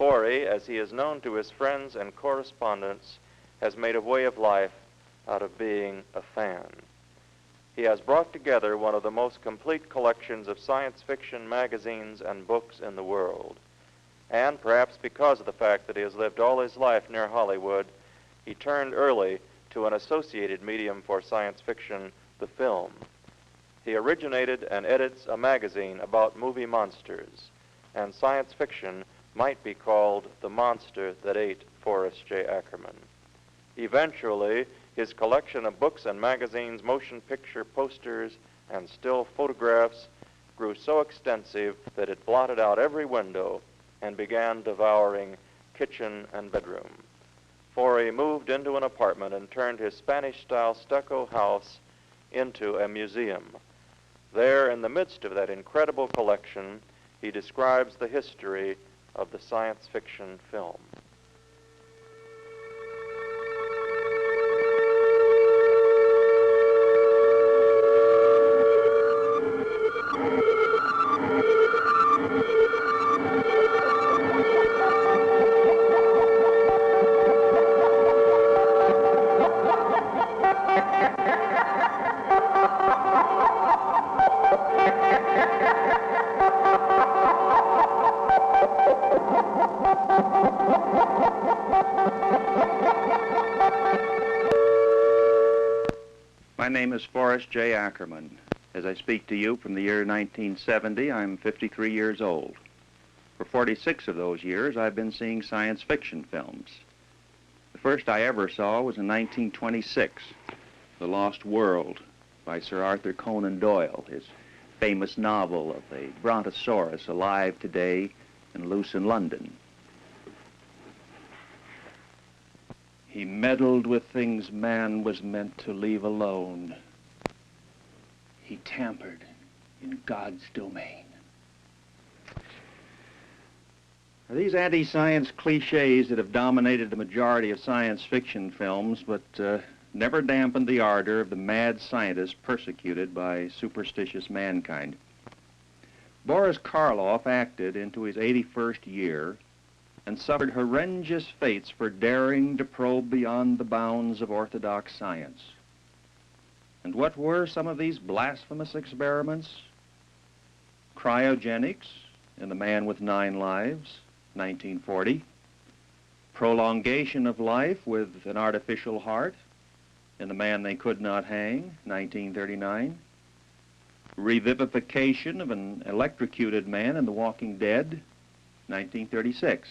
Forey, as he is known to his friends and correspondents, has made a way of life out of being a fan. He has brought together one of the most complete collections of science fiction magazines and books in the world. And perhaps because of the fact that he has lived all his life near Hollywood, he turned early to an associated medium for science fiction, the film. He originated and edits a magazine about movie monsters, and science fiction might be called the monster that ate Forrest J. Ackermann. Eventually, his collection of books and magazines, motion picture posters, and still photographs grew so extensive that it blotted out every window and began devouring kitchen and bedroom. Forey moved into an apartment and turned his Spanish-style stucco house into a museum. There, in the midst of that incredible collection, he describes the history of the science fiction film. My name is Forrest J. Ackermann. As I speak to you from the year 1970, I'm 53 years old. For 46 of those years, I've been seeing science fiction films. The first I ever saw was in 1926, The Lost World by Sir Arthur Conan Doyle, his famous novel of the brontosaurus alive today and loose in London. He meddled with things man was meant to leave alone. He tampered in God's domain. Now, these anti-science cliches that have dominated the majority of science fiction films, but never dampened the ardor of the mad scientist persecuted by superstitious mankind. Boris Karloff acted into his 81st year and suffered horrendous fates for daring to probe beyond the bounds of orthodox science. And what were some of these blasphemous experiments? Cryogenics in The Man with 9 Lives, 1940. Prolongation of life with an artificial heart in The Man They Could Not Hang, 1939. Revivification of an electrocuted man in The Walking Dead, 1936.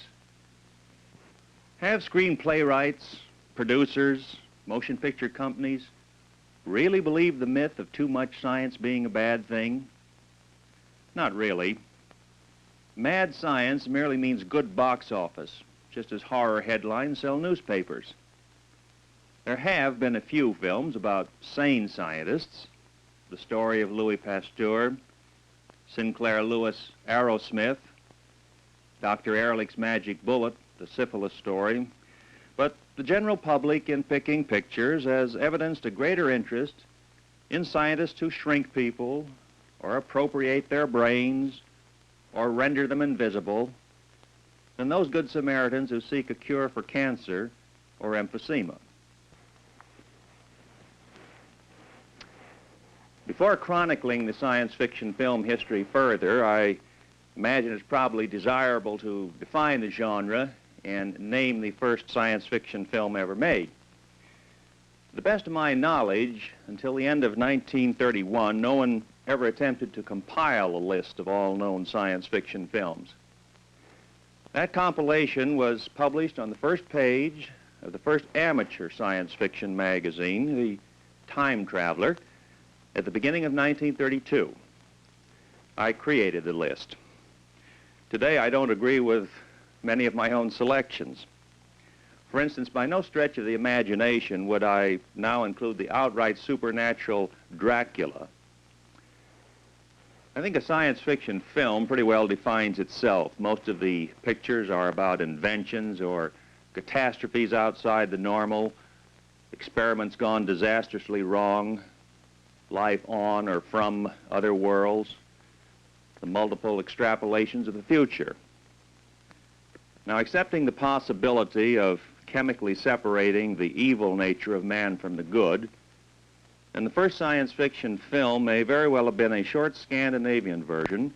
Have screenplay writers, producers, motion picture companies really believe the myth of too much science being a bad thing? Not really. Mad science merely means good box office, just as horror headlines sell newspapers. There have been a few films about sane scientists, the story of Louis Pasteur, Sinclair Lewis' Aerosmith, Dr. Ehrlich's Magic Bullet, the syphilis story, but the general public in picking pictures has evidenced a greater interest in scientists who shrink people or appropriate their brains or render them invisible than those good Samaritans who seek a cure for cancer or emphysema. Before chronicling the science fiction film history further, I imagine it's probably desirable to define the genre and name the first science fiction film ever made. To the best of my knowledge, until the end of 1931, no one ever attempted to compile a list of all known science fiction films. That compilation was published on the first page of the first amateur science fiction magazine, the Time Traveler, at the beginning of 1932. I created the list. Today, I don't agree with many of my own selections. For instance, by no stretch of the imagination would I now include the outright supernatural Dracula. I think a science fiction film pretty well defines itself. Most of the pictures are about inventions or catastrophes outside the normal, experiments gone disastrously wrong, life on or from other worlds, the multiple extrapolations of the future. Now, accepting the possibility of chemically separating the evil nature of man from the good, and the first science fiction film may very well have been a short Scandinavian version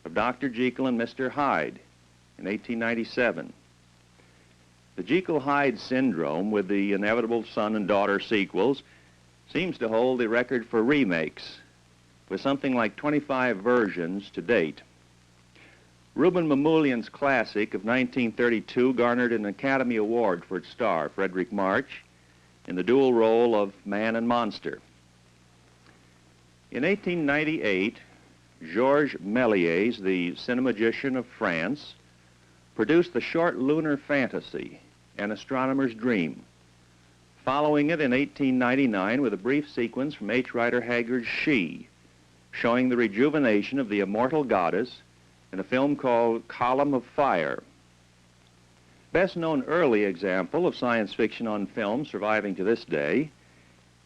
of Dr. Jekyll and Mr. Hyde in 1897. The Jekyll-Hyde syndrome, with the inevitable son and daughter sequels, seems to hold the record for remakes, with something like 25 versions to date. Ruben Mamoulian's classic of 1932 garnered an Academy Award for its star, Frederick March, in the dual role of man and monster. In 1898, Georges Méliès, the cinemagician of France, produced the short lunar fantasy, An Astronomer's Dream, following it in 1899 with a brief sequence from H. Rider Haggard's She, showing the rejuvenation of the immortal goddess in a film called Column of Fire. Best known early example of science fiction on film surviving to this day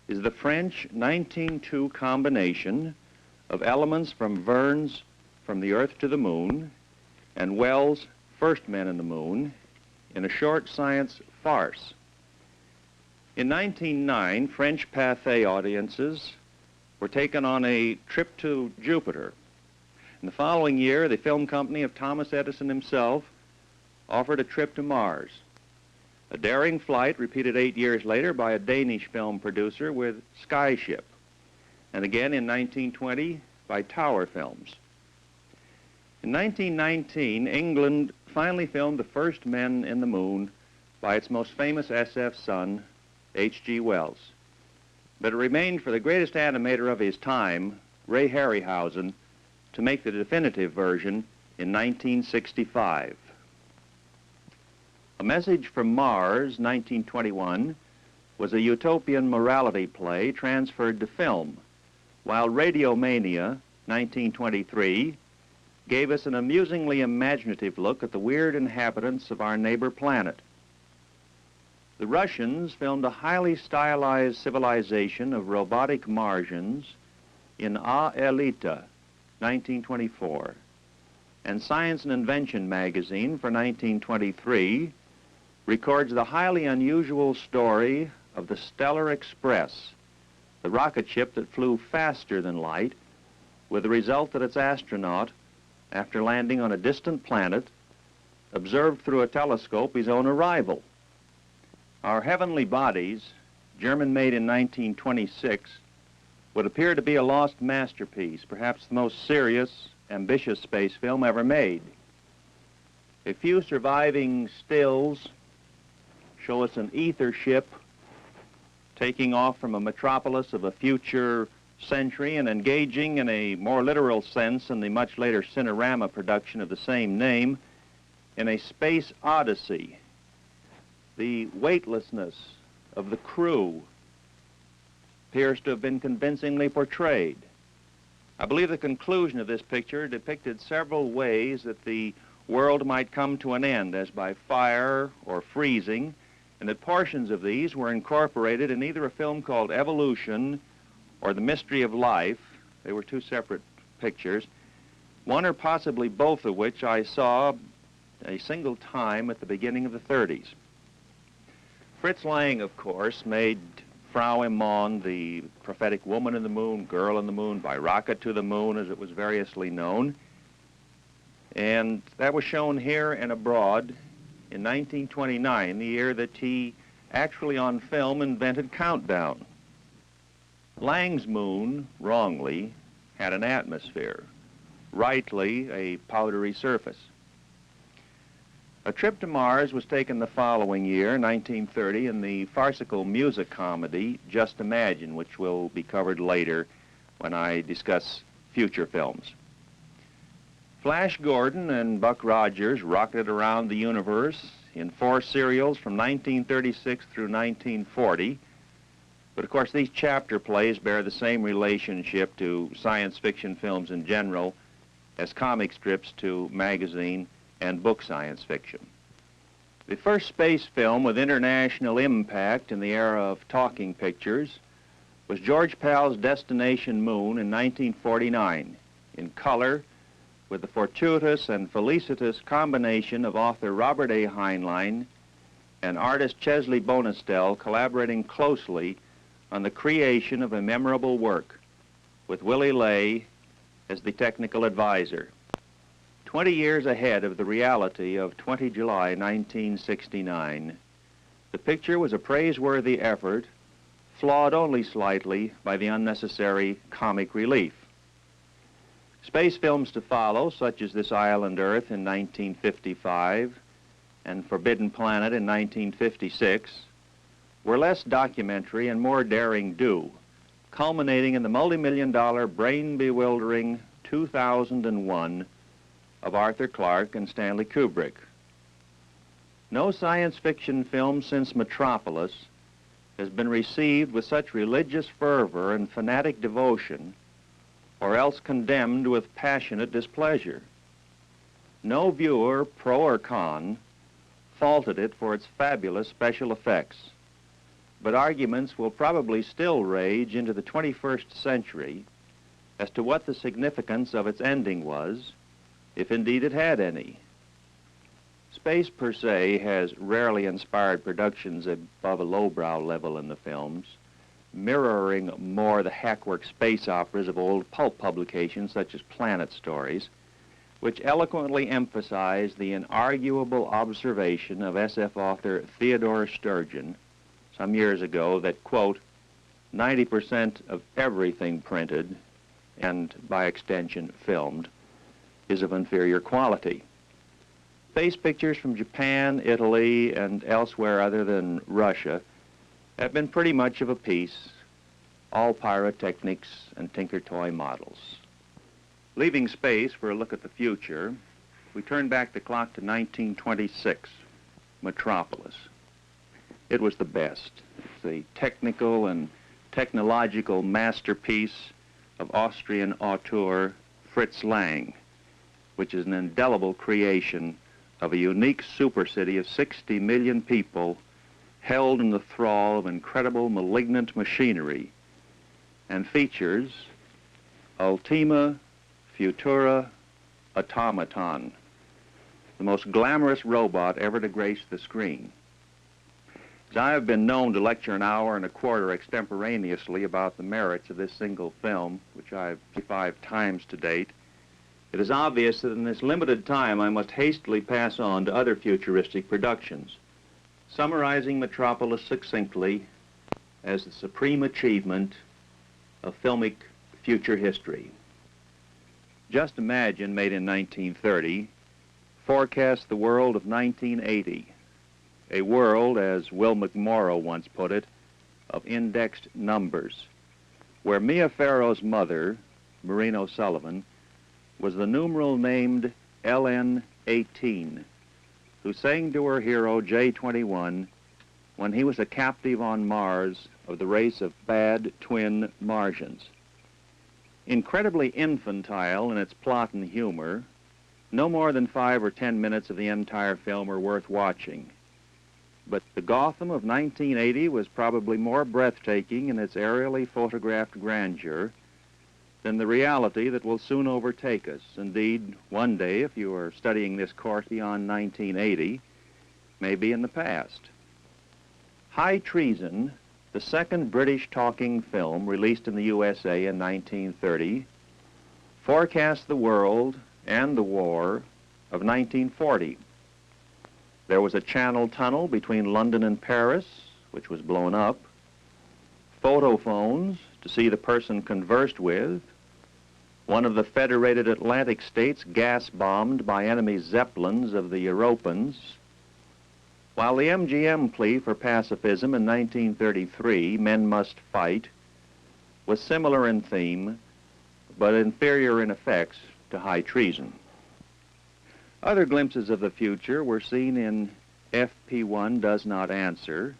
is the French 1902 combination of elements from Verne's From the Earth to the Moon and Wells' First Men in the Moon in a short science farce. In 1909, French Pathé audiences were taken on a trip to Jupiter. In the following year, the film company of Thomas Edison himself offered a trip to Mars. A daring flight repeated 8 years later by a Danish film producer with Skyship, and again in 1920 by Tower Films. In 1919, England finally filmed the first men in the moon by its most famous SF son, H.G. Wells. But it remained for the greatest animator of his time, Ray Harryhausen, to make the definitive version in 1965. A Message from Mars, 1921, was a utopian morality play transferred to film, while Radiomania, 1923, gave us an amusingly imaginative look at the weird inhabitants of our neighbor planet. The Russians filmed a highly stylized civilization of robotic Martians in A Elita, 1924, and Science and Invention magazine for 1923 records the highly unusual story of the Stellar Express, the rocket ship that flew faster than light, with the result that its astronaut, after landing on a distant planet, observed through a telescope his own arrival. Our Heavenly Bodies, German-made in 1926, would appear to be a lost masterpiece, perhaps the most serious, ambitious space film ever made. A few surviving stills show us an ether ship taking off from a metropolis of a future century and engaging in a more literal sense in the much later Cinerama production of the same name in a space odyssey. The weightlessness of the crew appears to have been convincingly portrayed. I believe the conclusion of this picture depicted several ways that the world might come to an end, as by fire or freezing, and that portions of these were incorporated in either a film called Evolution or The Mystery of Life. They were two separate pictures, one or possibly both of which I saw a single time at the beginning of the 30s. Fritz Lang, of course, made Frau im Mond, the prophetic woman in the moon, girl in the moon, by rocket to the moon, as it was variously known. And that was shown here and abroad in 1929, the year that he actually on film invented Countdown. Lang's moon, wrongly, had an atmosphere, rightly a powdery surface. A Trip to Mars was taken the following year, 1930, in the farcical music comedy Just Imagine, which will be covered later when I discuss future films. Flash Gordon and Buck Rogers rocketed around the universe in 4 serials from 1936 through 1940. But of course, these chapter plays bear the same relationship to science fiction films in general as comic strips to magazine and book science fiction. The first space film with international impact in the era of talking pictures was George Pal's Destination Moon in 1949, in color, with the fortuitous and felicitous combination of author Robert A. Heinlein and artist Chesley Bonestell collaborating closely on the creation of a memorable work, with Willie Lay as the technical advisor. 20 years ahead of the reality of 20 July 1969, the picture was a praiseworthy effort, flawed only slightly by the unnecessary comic relief. Space films to follow, such as This Island Earth in 1955 and Forbidden Planet in 1956, were less documentary and more daring-do, culminating in the multi-million-dollar, brain-bewildering 2001 of Arthur Clarke and Stanley Kubrick. No science fiction film since Metropolis has been received with such religious fervor and fanatic devotion, or else condemned with passionate displeasure. No viewer, pro or con, faulted it for its fabulous special effects, but arguments will probably still rage into the 21st century as to what the significance of its ending was, if indeed it had any. Space per se has rarely inspired productions above a lowbrow level in the films, mirroring more the hackwork space operas of old pulp publications such as Planet Stories, which eloquently emphasize the inarguable observation of SF author Theodore Sturgeon some years ago that, quote, 90% of everything printed, and by extension filmed, is of inferior quality. Space pictures from Japan, Italy, and elsewhere other than Russia have been pretty much of a piece, all pyrotechnics and tinker toy models. Leaving space for a look at the future, we turn back the clock to 1926, Metropolis. It was the best. It's the technical and technological masterpiece of Austrian auteur Fritz Lang, which is an indelible creation of a unique supercity of 60 million people held in the thrall of incredible malignant machinery, and features Ultima Futura Automaton, the most glamorous robot ever to grace the screen. As I have been known to lecture an hour and a quarter extemporaneously about the merits of this single film, which I've 5 times to date, it is obvious that in this limited time I must hastily pass on to other futuristic productions, summarizing Metropolis succinctly as the supreme achievement of filmic future history. Just Imagine, made in 1930, forecast the world of 1980, a world, as Will McMorrow once put it, of indexed numbers, where Mia Farrow's mother, Maureen O'Sullivan, was the numeral named LN18, who sang to her hero J21 when he was a captive on Mars of the race of bad twin Martians. Incredibly infantile in its plot and humor, no more than 5 or 10 minutes of the entire film are worth watching. But the Gotham of 1980 was probably more breathtaking in its aerially photographed grandeur than the reality that will soon overtake us. Indeed, one day, if you are studying this course beyond 1980, may be in the past. High Treason, the second British talking film released in the USA in 1930, forecast the world and the war of 1940. There was a Channel tunnel between London and Paris, which was blown up, photo phones to see the person conversed with, one of the Federated Atlantic States gas-bombed by enemy Zeppelins of the Europans, while the MGM plea for pacifism in 1933, Men Must Fight, was similar in theme, but inferior in effects to High Treason. Other glimpses of the future were seen in FP1 Does Not Answer,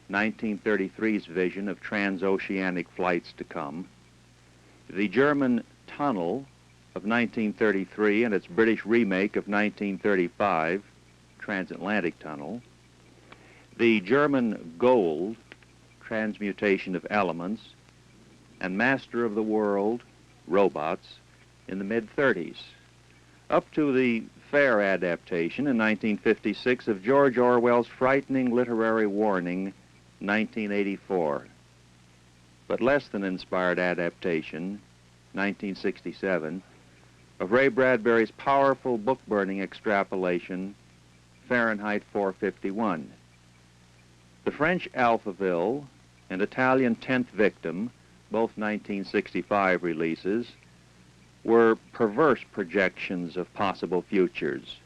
1933's vision of transoceanic flights to come, the German Tunnel of 1933 and its British remake of 1935, Transatlantic Tunnel, the German Gold, Transmutation of Elements, and Master of the World, Robots, in the mid-30s. up to the fair adaptation in 1956 of George Orwell's frightening literary warning, 1984. But less than inspired adaptation, 1967, of Ray Bradbury's powerful book-burning extrapolation, Fahrenheit 451. The French Alphaville and Italian Tenth Victim, both 1965 releases, were perverse projections of possible futures.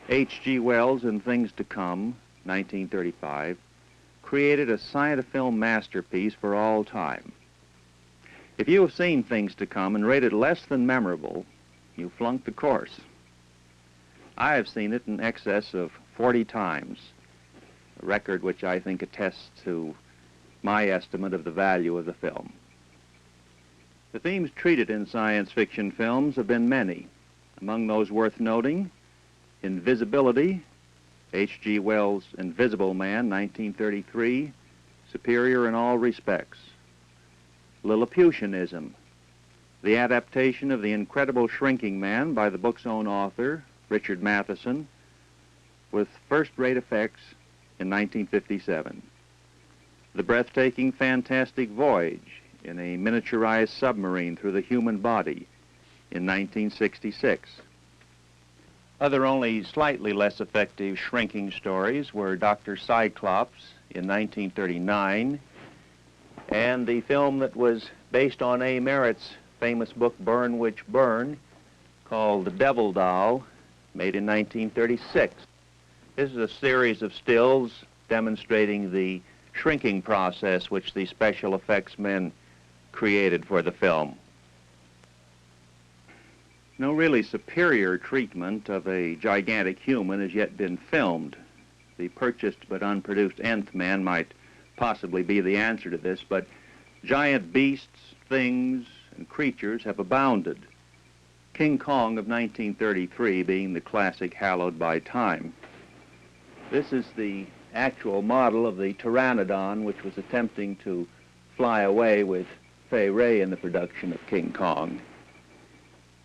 H.G. Wells in Things to Come, 1935, created a science-film masterpiece for all time. If you have seen Things to Come and rated less than memorable, you flunked the course. I have seen it in excess of 40 times, a record which I think attests to my estimate of the value of the film. The themes treated in science fiction films have been many. Among those worth noting, invisibility, H.G. Wells' Invisible Man, 1933, superior in all respects. Lilliputianism, the adaptation of The Incredible Shrinking Man by the book's own author, Richard Matheson, with first-rate effects in 1957. The breathtaking Fantastic Voyage in a miniaturized submarine through the human body in 1966. Other only slightly less effective shrinking stories were Dr. Cyclops in 1939 and the film that was based on A. Merritt's famous book Burn Witch Burn called The Devil Doll, made in 1936. This is a series of stills demonstrating the shrinking process which the special effects men created for the film. No really superior treatment of a gigantic human has yet been filmed. The purchased but unproduced Nth Man might possibly be the answer to this, but giant beasts, things, and creatures have abounded. King Kong of 1933 being the classic hallowed by time. This is the actual model of the pteranodon which was attempting to fly away with Fay Wray in the production of King Kong.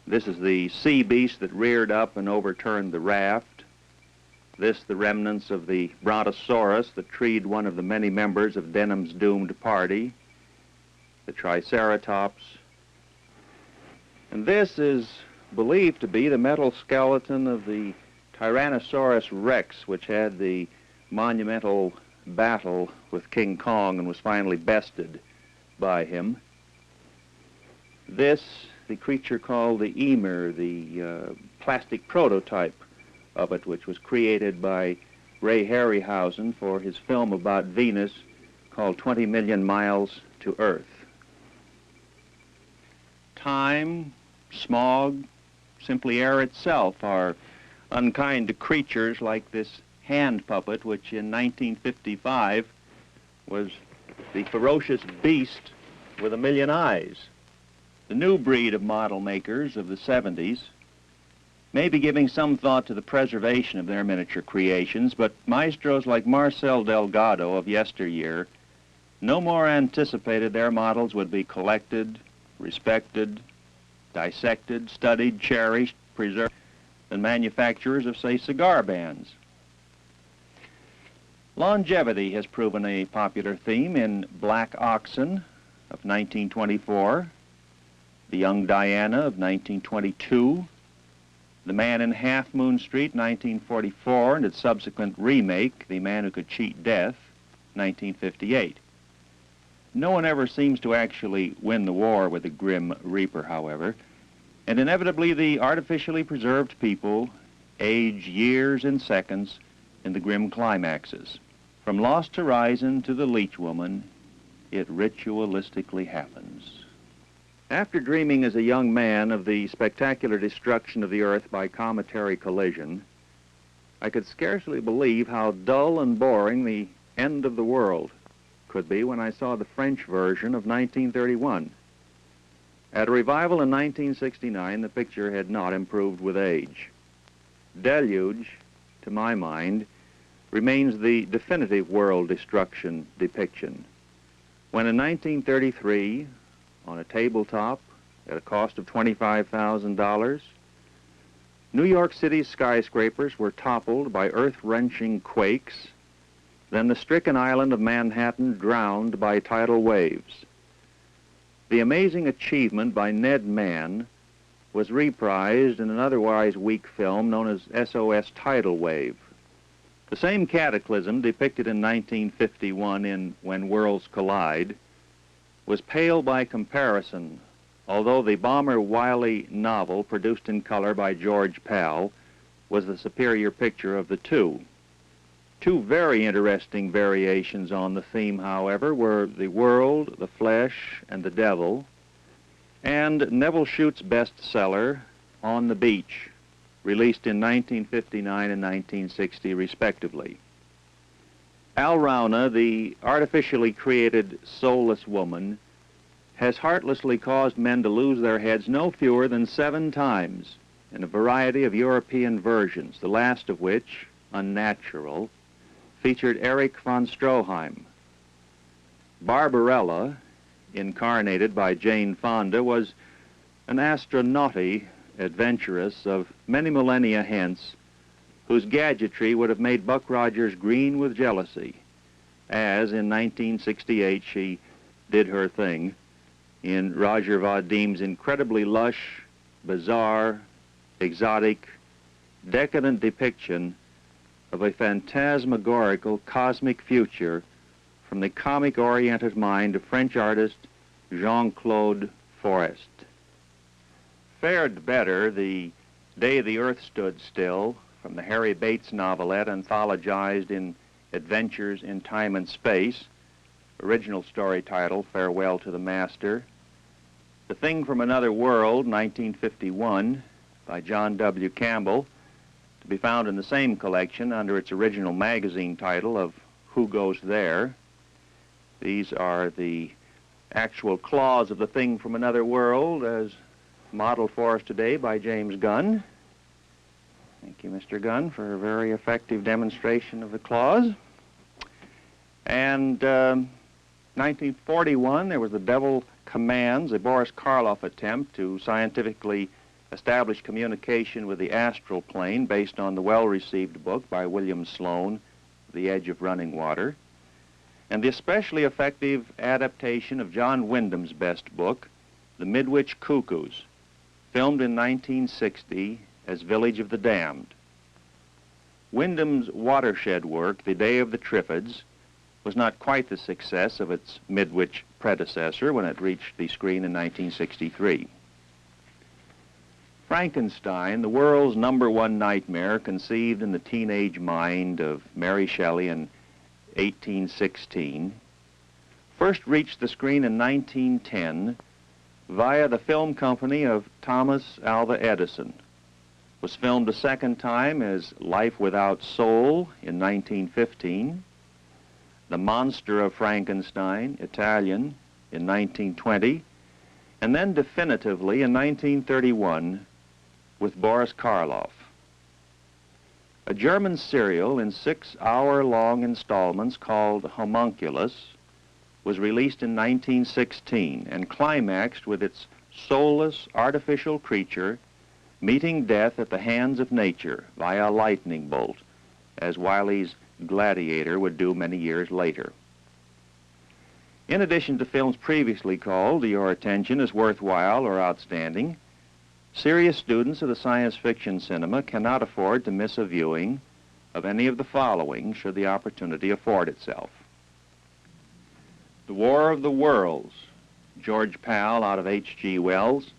This is the sea beast that reared up and overturned the raft. This the remnants of the brontosaurus that treed one of the many members of Denham's doomed party, the triceratops. And this is believed to be the metal skeleton of the Tyrannosaurus rex, which had the monumental battle with King Kong and was finally bested by him. This, the creature called the emir, the plastic prototype of it, which was created by Ray Harryhausen for his film about Venus called 20 Million Miles to Earth. Time, smog, simply air itself are unkind to creatures like this hand puppet, which in 1955 was the ferocious beast with a million eyes. The new breed of model makers of the 70s may be giving some thought to the preservation of their miniature creations, but maestros like Marcel Delgado of yesteryear no more anticipated their models would be collected, respected, dissected, studied, cherished, preserved than manufacturers of, say, cigar bands. Longevity has proven a popular theme in Black Oxen of 1924, The Young Diana of 1922, The Man in Half Moon Street, 1944, and its subsequent remake, The Man Who Could Cheat Death, 1958. No one ever seems to actually win the war with the Grim Reaper, however, and inevitably the artificially preserved people age years in seconds in the grim climaxes. From Lost Horizon to the Leech Woman, it ritualistically happens. After dreaming as a young man of the spectacular destruction of the Earth by cometary collision, I could scarcely believe how dull and boring the end of the world could be when I saw the French version of 1931. At a revival in 1969, the picture had not improved with age. Deluge, to my mind, remains the definitive world destruction depiction. When in 1933, on a tabletop at a cost of $25,000, New York City's skyscrapers were toppled by earth-wrenching quakes, then the stricken island of Manhattan drowned by tidal waves. The amazing achievement by Ned Mann was reprised in an otherwise weak film known as SOS Tidal Wave. The same cataclysm depicted in 1951 in When Worlds Collide was pale by comparison, although the Bomber Wiley novel, produced in color by George Pal, was the superior picture of the two. Two very interesting variations on the theme, however, were The World, the Flesh, and the Devil, and Neville Shute's bestseller, On the Beach, released in 1959 and 1960 respectively. Al Rauna, the artificially created soulless woman, has heartlessly caused men to lose their heads no fewer than 7 times in a variety of European versions, the last of which, Unnatural, featured Erich von Stroheim. Barbarella, incarnated by Jane Fonda, was an astronauty adventuress of many millennia hence, whose gadgetry would have made Buck Rogers green with jealousy, as in 1968 she did her thing in Roger Vadim's incredibly lush, bizarre, exotic, decadent depiction of a phantasmagorical cosmic future from the comic-oriented mind of French artist Jean-Claude Forest. Fared better The Day the Earth Stood Still, from the Harry Bates novelette anthologized in Adventures in Time and Space, original story title, Farewell to the Master. The Thing from Another World, 1951, by John W. Campbell, to be found in the same collection under its original magazine title of Who Goes There. These are the actual claws of The Thing from Another World as modeled for us today by James Gunn. Thank you, Mr. Gunn, for a very effective demonstration of the claws. And 1941, there was The Devil Commands, a Boris Karloff attempt to scientifically establish communication with the astral plane based on the well-received book by William Sloane, The Edge of Running Water, and the especially effective adaptation of John Wyndham's best book, The Midwich Cuckoos, filmed in 1960 as Village of the Damned. Wyndham's watershed work, The Day of the Triffids, was not quite the success of its Midwich predecessor when it reached the screen in 1963. Frankenstein, the world's #1 nightmare conceived in the teenage mind of Mary Shelley in 1816, first reached the screen in 1910 via the film company of Thomas Alva Edison, was filmed a second time as Life Without Soul in 1915, The Monster of Frankenstein, Italian, in 1920, and then definitively in 1931 with Boris Karloff. A German serial in 6-hour-long installments called Homunculus was released in 1916 and climaxed with its soulless artificial creature meeting death at the hands of nature via a lightning bolt, as Wiley's Gladiator would do many years later. In addition to films previously called to your attention as worthwhile or outstanding, serious students of the science fiction cinema cannot afford to miss a viewing of any of the following should the opportunity afford itself. The War of the Worlds, George Pal out of H.G. Wells,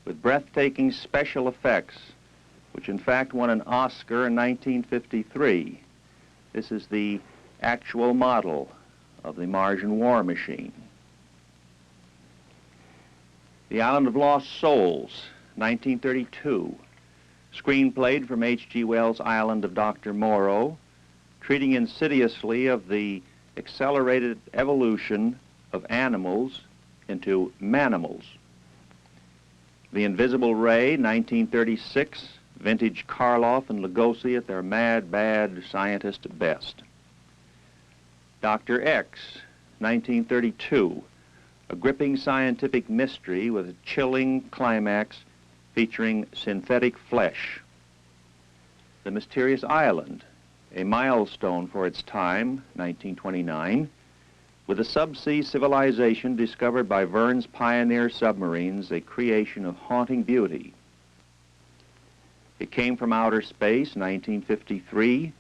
with breathtaking special effects, which in fact won an Oscar in 1953. This is the actual model of the Martian war machine. The Island of Lost Souls, 1932, screenplayed from H.G. Wells' Island of Dr. Moreau, treating insidiously of the accelerated evolution of animals into manimals. The Invisible Ray, 1936, vintage Karloff and Lugosi at their mad, bad scientist at best. Dr. X, 1932, a gripping scientific mystery with a chilling climax featuring synthetic flesh. The Mysterious Island, a milestone for its time, 1929, with a subsea civilization discovered by Verne's Pioneer submarines, a creation of haunting beauty. It Came from Outer Space, 1953,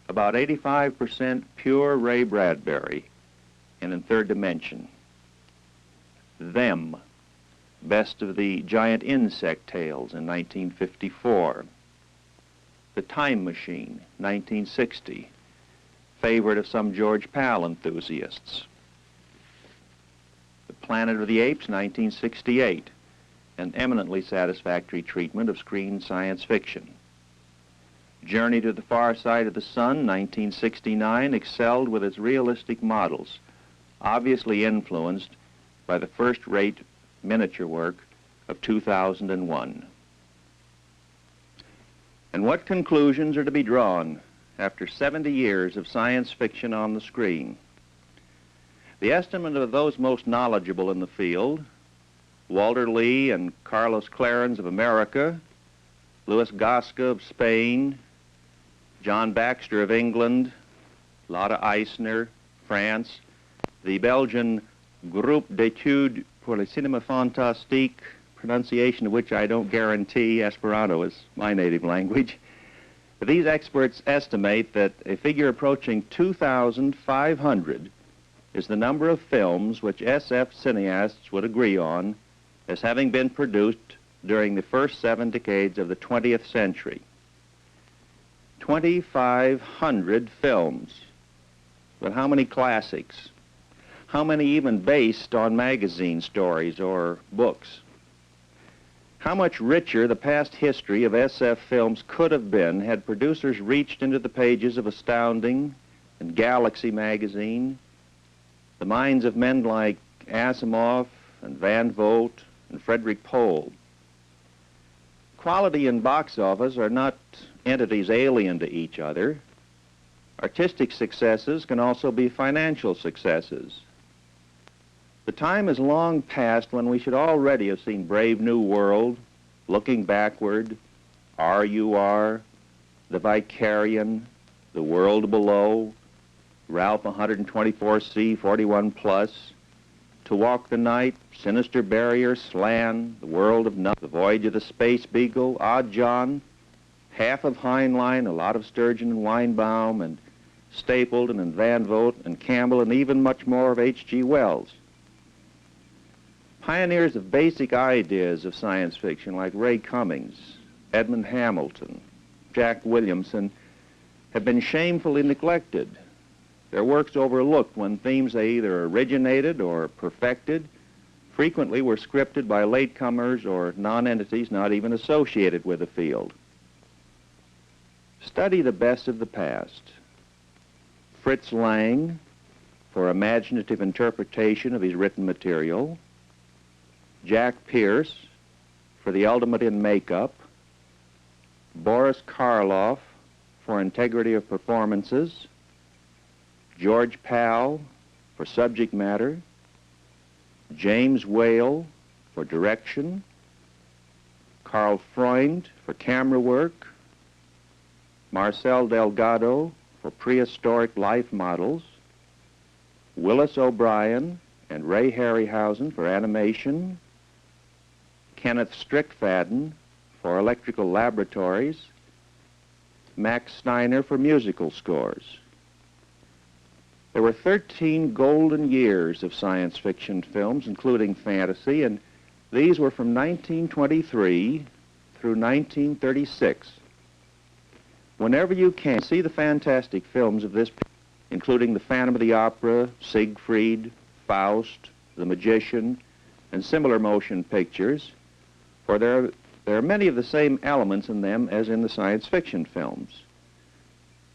about 85% pure Ray Bradbury, and in third dimension. Them, Best of the Giant Insect Tales in 1954. The Time Machine, 1960, favorite of some George Pal enthusiasts. The Planet of the Apes, 1968, an eminently satisfactory treatment of screen science fiction. Journey to the Far Side of the Sun, 1969, excelled with its realistic models, obviously influenced by the first-rate miniature work of 2001. And what conclusions are to be drawn after 70 years of science fiction on the screen? The estimate of those most knowledgeable in the field, Walter Lee and Carlos Clarens of America, Louis Gasca of Spain, John Baxter of England, Lotte Eisner, France, the Belgian Groupe d'études pour le cinéma fantastique, pronunciation of which I don't guarantee. Esperanto is my native language. But these experts estimate that a figure approaching 2,500 is the number of films which SF cineasts would agree on as having been produced during the first 7 decades of the 20th century. 2,500 films. But how many classics? How many even based on magazine stories or books? How much richer the past history of SF films could have been had producers reached into the pages of Astounding and Galaxy magazine, the minds of men like Asimov and Van Vogt and Frederick Pohl. Quality and box office are not entities alien to each other. Artistic successes can also be financial successes. The time is long past when we should already have seen Brave New World, Looking Backward, R.U.R., The Vicarian, The World Below, Ralph 124C 41 Plus, To Walk the Night, Sinister Barrier, Slan, The World of Nothing, The Voyage of the Space Beagle, Odd John, half of Heinlein, a lot of Sturgeon and Weinbaum, and Stapleton and Van Vogt and Campbell, and even much more of H.G. Wells. Pioneers of basic ideas of science fiction like Ray Cummings, Edmund Hamilton, Jack Williamson have been shamefully neglected. Their works overlooked when themes they either originated or perfected frequently were scripted by latecomers or non-entities not even associated with the field. Study the best of the past. Fritz Lang, for imaginative interpretation of his written material. Jack Pierce, for the ultimate in makeup. Boris Karloff, for integrity of performances. George Pal, for subject matter. James Whale, for direction. Carl Freund, for camera work. Marcel Delgado, for prehistoric life models. Willis O'Brien and Ray Harryhausen for animation. Kenneth Strickfaden for electrical laboratories. Max Steiner for musical scores. There were 13 golden years of science fiction films, including fantasy, and these were from 1923 through 1936. Whenever you can, see the fantastic films of this period, including The Phantom of the Opera, Siegfried, Faust, The Magician, and similar motion pictures, for there are many of the same elements in them as in the science fiction films.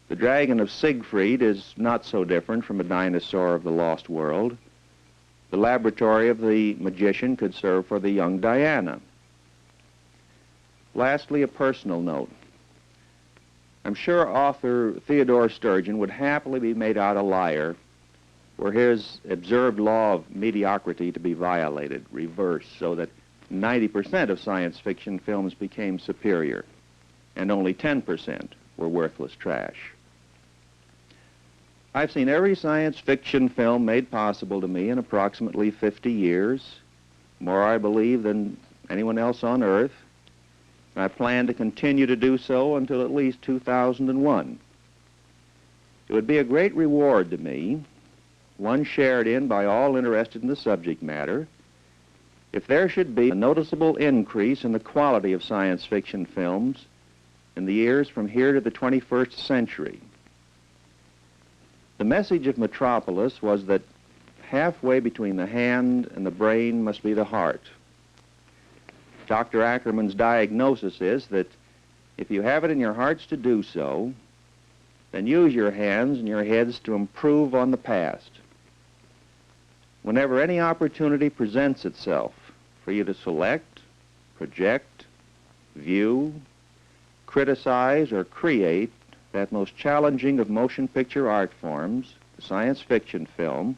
The dragon of Siegfried is not so different from a dinosaur of the Lost World. The laboratory of the magician could serve for the young Diana. Lastly, a personal note. I'm sure author Theodore Sturgeon would happily be made out a liar were his observed law of mediocrity to be violated, reversed, so that 90% of science fiction films became superior. and only 10% were worthless trash. I've seen every science fiction film made possible to me in approximately 50 years, more I believe than anyone else on Earth, and I plan to continue to do so until at least 2001. It would be a great reward to me, one shared in by all interested in the subject matter, if there should be a noticeable increase in the quality of science fiction films in the years from here to the 21st century. The message of Metropolis was that halfway between the hand and the brain must be the heart. Dr. Ackermann's diagnosis is that if you have it in your hearts to do so, then use your hands and your heads to improve on the past. Whenever any opportunity presents itself for you to select, project, view, criticize, or create that most challenging of motion picture art forms, the science fiction film,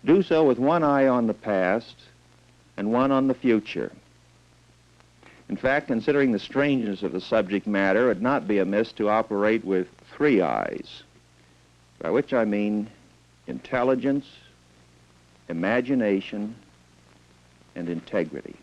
do so with one eye on the past and one on the future. In fact, considering the strangeness of the subject matter, it would not be amiss to operate with three eyes, by which I mean intelligence, imagination, and integrity.